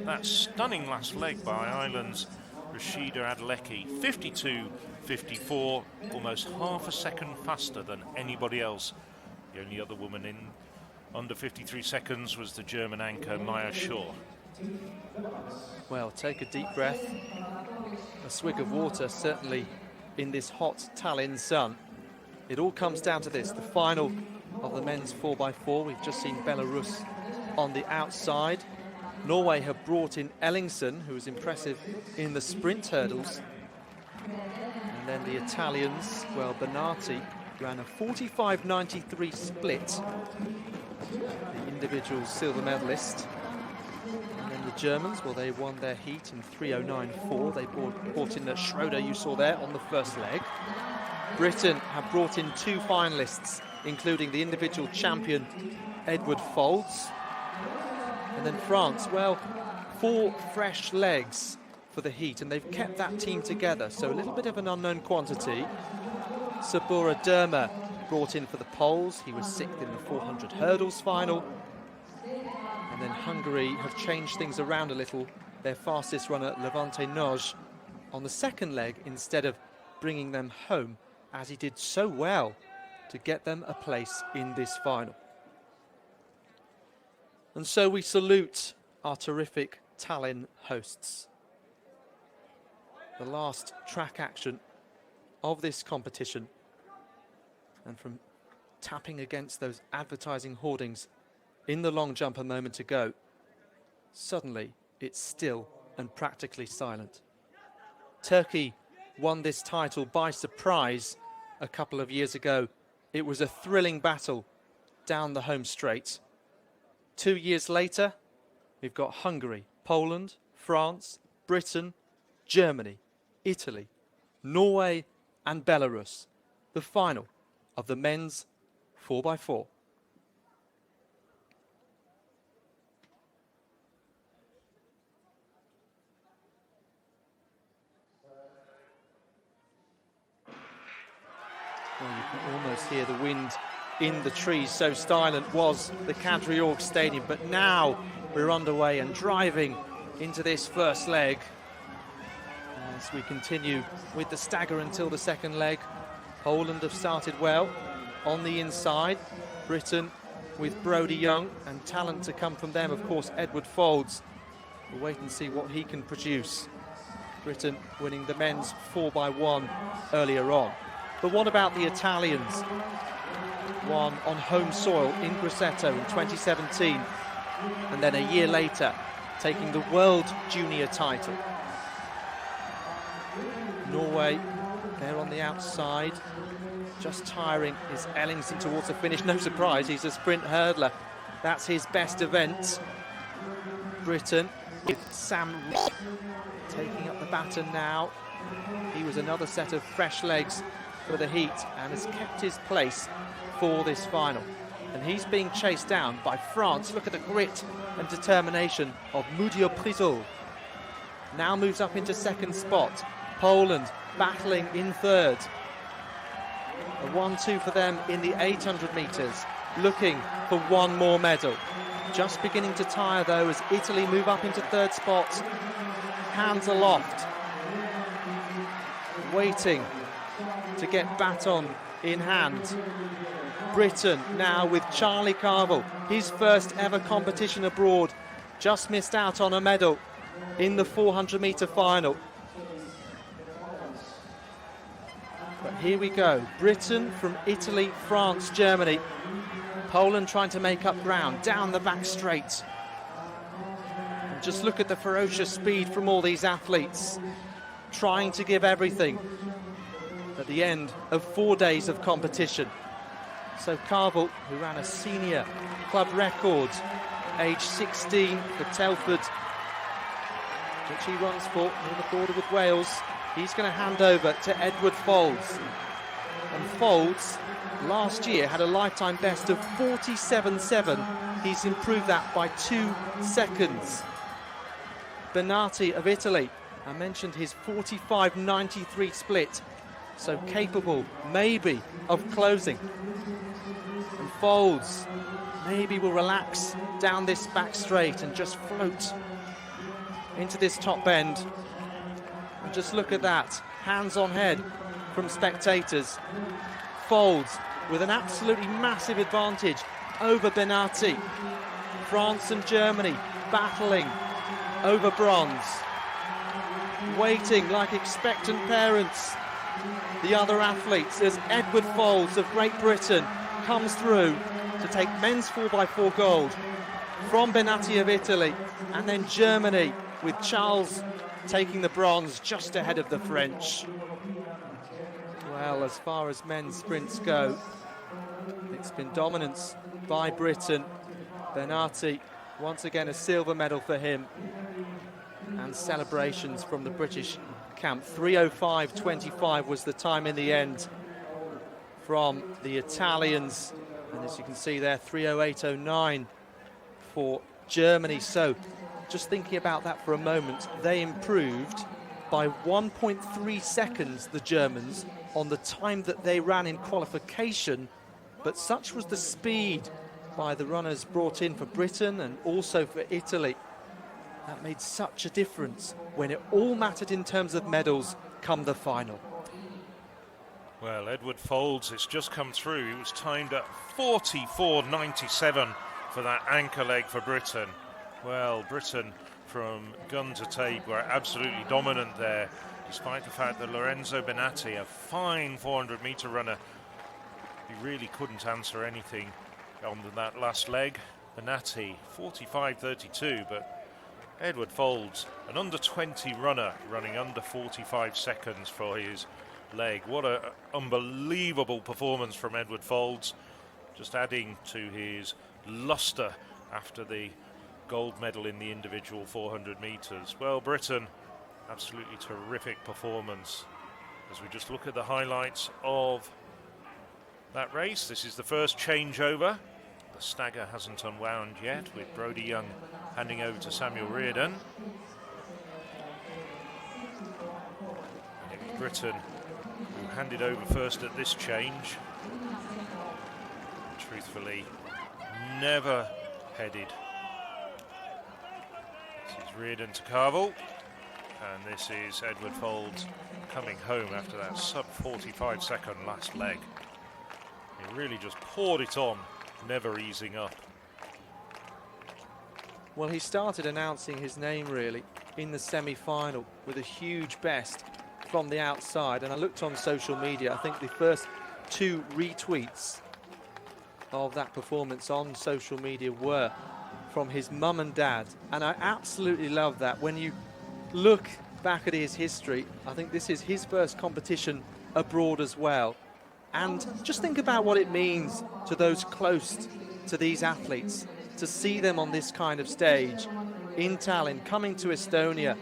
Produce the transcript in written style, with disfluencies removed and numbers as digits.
that stunning last leg by Ireland's Rashida Adelecki, 52.54, almost half a second faster than anybody else. The only other woman in under 53 seconds was the German anchor Maya Shaw. Well, take a deep breath, a swig of water, certainly in this hot Tallinn sun. It all comes down to this, the final of the men's 4x4. We've just seen Belarus on the outside. Norway have brought in Ellingsen, who was impressive in the sprint hurdles. And then the Italians, well, Bernati ran a 45.93 split, the individual silver medalist. And then the Germans, well, they won their heat in 3:09.4. They brought in the Schroeder you saw there on the first leg. Britain have brought in 2 finalists, including the individual champion Edward Folds. And then France, well, 4 fresh legs for the heat, and they've kept that team together, so a little bit of an unknown quantity. Sabura Derma brought in for the Poles. He was 6th in the 400 hurdles final. And then Hungary have changed things around a little. Their fastest runner, Levante Noj, on the second leg instead of bringing them home, as he did so well to get them a place in this final. And so we salute our terrific Tallinn hosts. The last track action of this competition, and from tapping against those advertising hoardings in the long jump a moment ago, suddenly it's still and practically silent. Turkey won this title by surprise a couple of years ago. It was a thrilling battle down the home straight. 2 years later, we've got Hungary, Poland, France, Britain, Germany, Italy, Norway and Belarus, the final of the men's 4x4. Well, you can almost hear the wind in the trees, so silent was the Kadriorg Stadium. But now we're underway and driving into this first leg as we continue with the stagger until the second leg. Poland have started well on the inside. Britain with Brody Young, and talent to come from them, of course, Edward Folds. We'll wait and see what he can produce. Britain winning the men's 4x1 earlier on. But what about the Italians? Won on home soil in Grosseto in 2017, and then a year later taking the World Junior title. Norway, they're on the outside. Just tiring is Ellingsen towards the finish. No surprise, he's a sprint hurdler. That's his best event. Britain with Sam taking up the baton now. He was another set of fresh legs for the heat and has kept his place for this final. And he's being chased down by France. Look at the grit and determination of Mudio Prizol. Now moves up into second spot. Poland battling in third. A 1-2 for them in the 800 metres, looking for one more medal. Just beginning to tire though as Italy move up into third spot. Hands aloft, waiting to get baton in hand. Britain now with Charlie Carville, his first ever competition abroad, just missed out on a medal in the 400 metre final. But here we go, Britain from Italy, France, Germany. Poland trying to make up ground down the back straight. And just look at the ferocious speed from all these athletes, trying to give everything at the end of 4 days of competition. So Carville, who ran a senior club record, age 16 for Telford, which he runs for near the border with Wales, he's going to hand over to Edward Folds. And Folds, last year, had a lifetime best of 47.7. He's improved that by 2 seconds. Bernati of Italy, I mentioned his 45.93 split, so capable, maybe, of closing. And Folds maybe will relax down this back straight and just float into this top bend. And just look at that, hands on head from spectators. Folds with an absolutely massive advantage over Benatti. France and Germany battling over bronze. Waiting like expectant parents, the other athletes, as Edward Folds of Great Britain comes through to take men's 4x4 gold from Benatti of Italy, and then Germany with Charles taking the bronze just ahead of the French. Well, as far as men's sprints go, it's been dominance by Britain. Benatti, once again a silver medal for him, and celebrations from the British camp. 3:05.25 was the time in the end from the Italians, and as you can see there, 3:08.09 for Germany. So just thinking about that for a moment, they improved by 1.3 seconds, the Germans, on the time that they ran in qualification, but such was the speed by the runners brought in for Britain and also for Italy. That made such a difference when it all mattered in terms of medals come the final. Well, Edward Folds, it's just come through. He was timed at 44.97 for that anchor leg for Britain. Well, Britain from gun to tape were absolutely dominant there, despite the fact that Lorenzo Benatti, a fine 400-meter runner, he really couldn't answer anything on that last leg. Benatti, 45.32, but Edward Folds, an under-20 runner, running under 45 seconds for his leg. What an unbelievable performance from Edward Folds, just adding to his luster after the gold medal in the individual 400 metres. Well, Britain, absolutely terrific performance. As we just look at the highlights of that race, this is the first changeover. The stagger hasn't unwound yet, with Brodie Young handing over to Samuel Reardon. And it was Britain who handed over first at this change. Truthfully, never headed. This is Reardon to Carville, and this is Edward Folds coming home after that sub-45 second last leg. He really just poured it on, never easing up. Well, he started announcing his name really in the semi-final with a huge best from the outside, and I looked on social media. I think the first 2 retweets of that performance on social media were from his mum and dad, and I absolutely love that. When you look back at his history, I think this is his first competition abroad as well, and just think about what it means to those close to these athletes to see them on this kind of stage in Tallinn, coming to Estonia